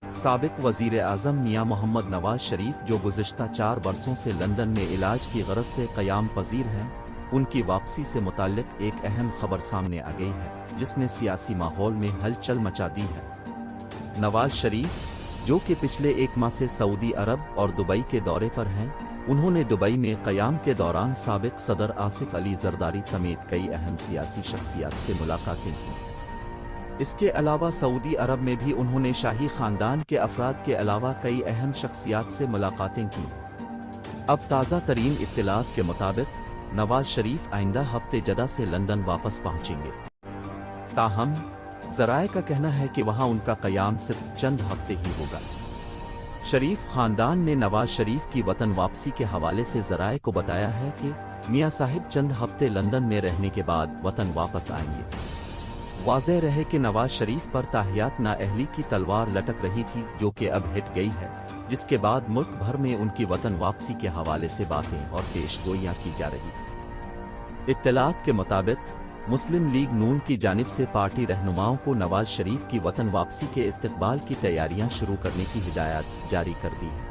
साबिक वज़ीर आज़म मियां मोहम्मद नवाज शरीफ जो गुज़िश्ता 4 बरसों से लंदन में इलाज की गरज से क़याम पज़ीर हैं, उनकी वापसी से मुताल्लिक़ एक अहम खबर सामने आ गई है जिसने सियासी माहौल में हलचल मचा दी है। नवाज शरीफ, जो कि पिछले 1 माह से सऊदी अरब और दुबई के दौरे पर हैं, उन्होंने दुबई में क़याम के दौरान साबिक सदर आसिफ अली ज़रदारी समेत कई अहम सियासी शख्सियत से मुलाकातें की। इसके अलावा सऊदी अरब में भी उन्होंने शाही ख़ानदान के अफराद के अलावा कई अहम शख्सियत से मुलाकातें की। अब ताज़ा तरीन इत्तलात के मुताबिक नवाज शरीफ आइंदा हफ्ते जद्दा से लंदन वापस पहुंचेंगे। ताहम ज़राए का कहना है कि वहां उनका क़याम सिर्फ चंद हफ्ते ही होगा। शरीफ ख़ानदान ने नवाज शरीफ की वतन वापसी के हवाले से ज़राए को बताया है कि मियां साहिब चंद हफ्ते लंदन में रहने के बाद वतन वापस आएंगे। वाज़ेह रहे कि नवाज शरीफ पर ताहियात नाअहली की तलवार लटक रही थी, जो कि अब हिट गई है, जिसके बाद मुल्क भर में उनकी वतन वापसी के हवाले से बातें और पेशगोइयां की जा रही थी। इत्तलात के मुताबिक मुस्लिम लीग नून की जानिब से पार्टी रहनुमाओं को नवाज शरीफ की वतन वापसी के इस्तकबाल की तैयारियां शुरू करने की हिदायत जारी कर दी है।